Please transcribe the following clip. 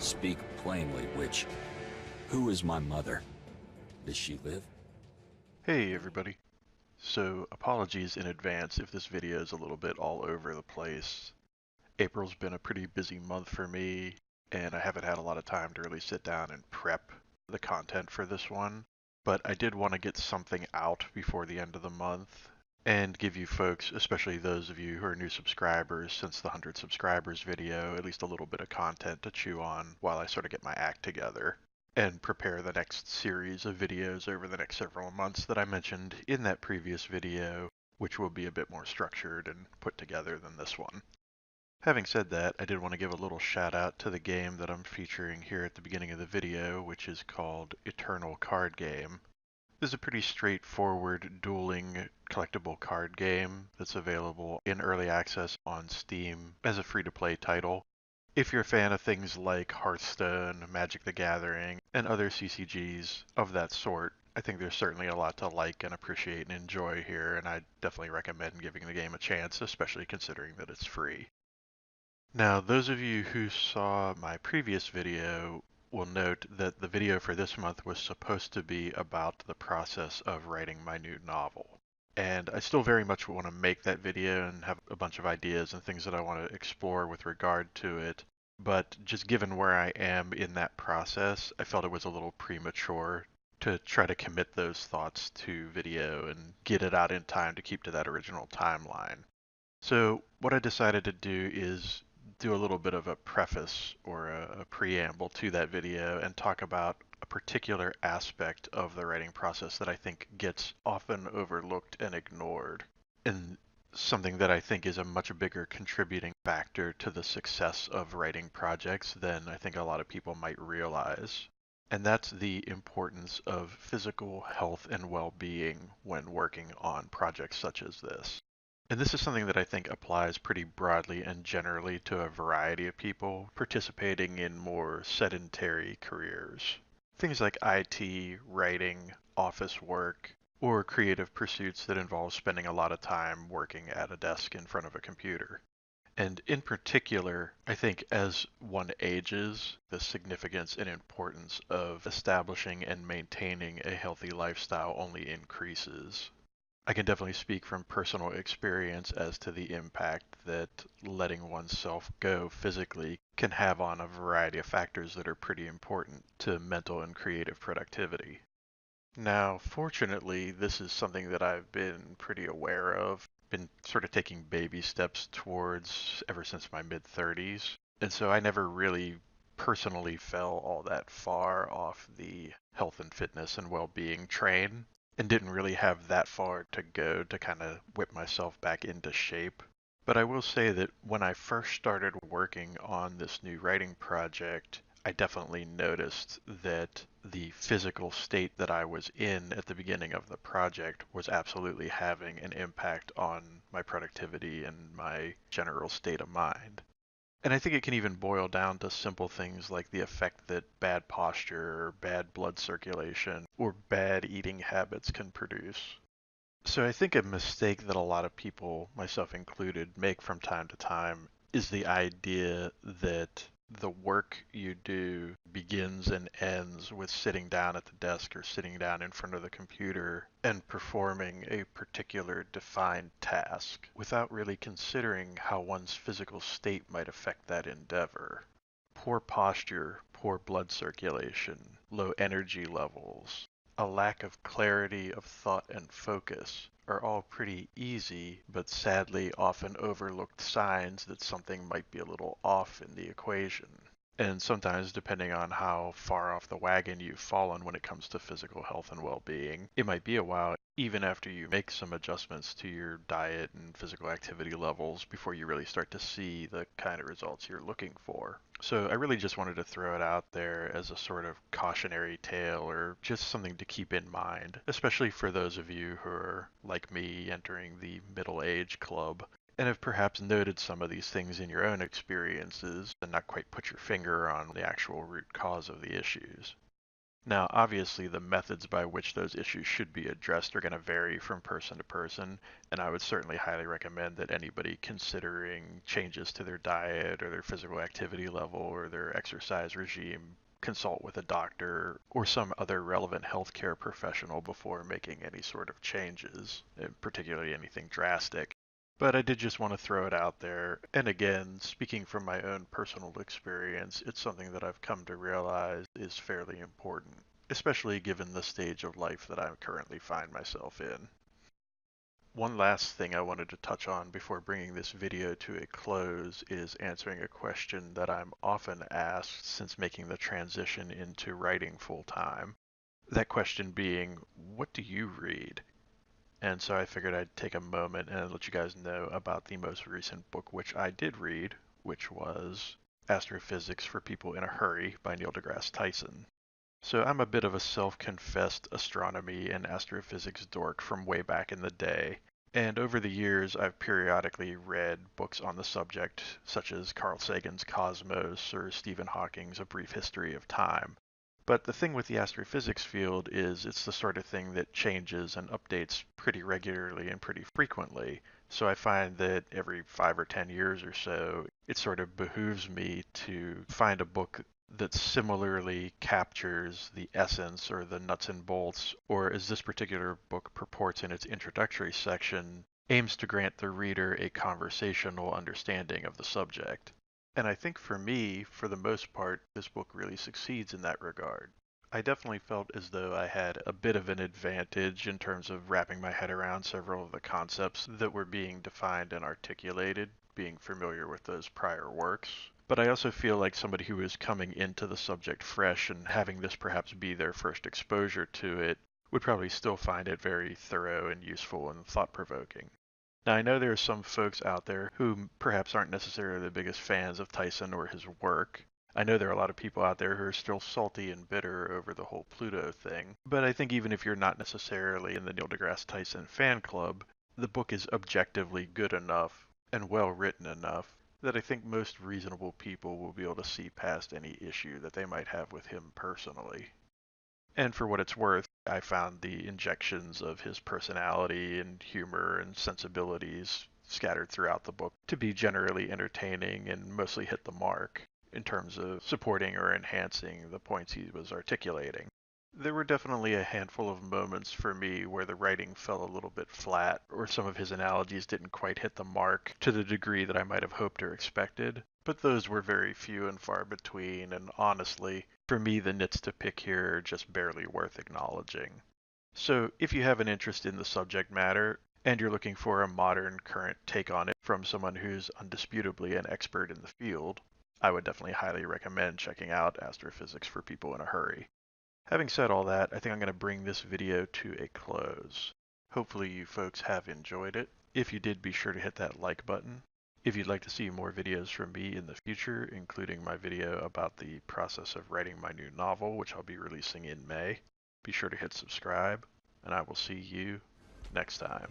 Speak plainly, witch. Who is my mother? Does she live? Hey everybody. So apologies in advance if this video is a little bit all over the place. April's been a pretty busy month for me, and I haven't had a lot of time to really sit down and prep the content for this one. But I did want to get something out before the end of the month and give you folks, especially those of you who are new subscribers since the 100 subscribers video, at least a little bit of content to chew on while I sort of get my act together and prepare the next series of videos over the next several months that I mentioned in that previous video, which will be a bit more structured and put together than this one. Having said that, I did want to give a little shout out to the game that I'm featuring here at the beginning of the video, which is called Eternal Card Game. This is a pretty straightforward dueling collectible card game that's available in early access on Steam as a free-to-play title. If you're a fan of things like Hearthstone, Magic the Gathering, and other CCGs of that sort, I think there's certainly a lot to like and appreciate and enjoy here, and I definitely recommend giving the game a chance, especially considering that it's free. Now, those of you who saw my previous video will note that the video for this month was supposed to be about the process of writing my new novel. And I still very much want to make that video and have a bunch of ideas and things that I want to explore with regard to it. But just given where I am in that process, I felt it was a little premature to try to commit those thoughts to video and get it out in time to keep to that original timeline. So what I decided to do is do a little bit of a preface or a preamble to that video and talk about a particular aspect of the writing process that I think gets often overlooked and ignored, and something that I think is a much bigger contributing factor to the success of writing projects than I think a lot of people might realize. And that's the importance of physical health and well-being when working on projects such as this. And this is something that I think applies pretty broadly and generally to a variety of people participating in more sedentary careers. Things like IT, writing, office work, or creative pursuits that involve spending a lot of time working at a desk in front of a computer. And in particular, I think as one ages, the significance and importance of establishing and maintaining a healthy lifestyle only increases. I can definitely speak from personal experience as to the impact that letting oneself go physically can have on a variety of factors that are pretty important to mental and creative productivity. Now, fortunately, this is something that I've been pretty aware of, been sort of taking baby steps towards ever since my mid 30s. And so I never really personally fell all that far off the health and fitness and well-being train and didn't really have that far to go to kind of whip myself back into shape. But I will say that when I first started working on this new writing project, I definitely noticed that the physical state that I was in at the beginning of the project was absolutely having an impact on my productivity and my general state of mind. And I think it can even boil down to simple things like the effect that bad posture, or bad blood circulation, or bad eating habits can produce. So I think a mistake that a lot of people, myself included, make from time to time is the idea that the work you do begins and ends with sitting down at the desk or sitting down in front of the computer and performing a particular defined task without really considering how one's physical state might affect that endeavor. Poor posture, poor blood circulation, low energy levels, a lack of clarity of thought and focus are all pretty easy, but sadly often overlooked signs that something might be a little off in the equation. And sometimes, depending on how far off the wagon you've fallen when it comes to physical health and well-being, it might be a while even after you make some adjustments to your diet and physical activity levels before you really start to see the kind of results you're looking for. So I really just wanted to throw it out there as a sort of cautionary tale or just something to keep in mind, especially for those of you who are, like me, entering the middle age club and have perhaps noted some of these things in your own experiences and not quite put your finger on the actual root cause of the issues. Now, obviously, the methods by which those issues should be addressed are going to vary from person to person, and I would certainly highly recommend that anybody considering changes to their diet or their physical activity level or their exercise regime consult with a doctor or some other relevant healthcare professional before making any sort of changes, particularly anything drastic. But I did just want to throw it out there. And again, speaking from my own personal experience, it's something that I've come to realize is fairly important, especially given the stage of life that I currently find myself in. One last thing I wanted to touch on before bringing this video to a close is answering a question that I'm often asked since making the transition into writing full time. That question being, what do you read? And so I figured I'd take a moment and let you guys know about the most recent book which I did read, which was Astrophysics for People in a Hurry by Neil deGrasse Tyson. So I'm a bit of a self-confessed astronomy and astrophysics dork from way back in the day. And over the years, I've periodically read books on the subject, such as Carl Sagan's Cosmos or Stephen Hawking's A Brief History of Time. But the thing with the astrophysics field is it's the sort of thing that changes and updates pretty regularly and pretty frequently. So I find that every 5 or 10 years or so, it sort of behooves me to find a book that similarly captures the essence or the nuts and bolts, or as this particular book purports in its introductory section, aims to grant the reader a conversational understanding of the subject. And I think for me, for the most part, this book really succeeds in that regard. I definitely felt as though I had a bit of an advantage in terms of wrapping my head around several of the concepts that were being defined and articulated, being familiar with those prior works. But I also feel like somebody who is coming into the subject fresh and having this perhaps be their first exposure to it would probably still find it very thorough and useful and thought-provoking. Now, I know there are some folks out there who perhaps aren't necessarily the biggest fans of Tyson or his work. I know there are a lot of people out there who are still salty and bitter over the whole Pluto thing. But I think even if you're not necessarily in the Neil deGrasse Tyson fan club, the book is objectively good enough and well written enough that I think most reasonable people will be able to see past any issue that they might have with him personally. And for what it's worth, I found the injections of his personality and humor and sensibilities scattered throughout the book to be generally entertaining and mostly hit the mark in terms of supporting or enhancing the points he was articulating. There were definitely a handful of moments for me where the writing fell a little bit flat, or some of his analogies didn't quite hit the mark to the degree that I might have hoped or expected, but those were very few and far between, and honestly, for me the nits to pick here are just barely worth acknowledging. So if you have an interest in the subject matter, and you're looking for a modern, current take on it from someone who's undisputably an expert in the field, I would definitely highly recommend checking out Astrophysics for People in a Hurry. Having said all that, I think I'm going to bring this video to a close. Hopefully you folks have enjoyed it. If you did, be sure to hit that like button. If you'd like to see more videos from me in the future, including my video about the process of writing my new novel, which I'll be releasing in May, be sure to hit subscribe, and I will see you next time.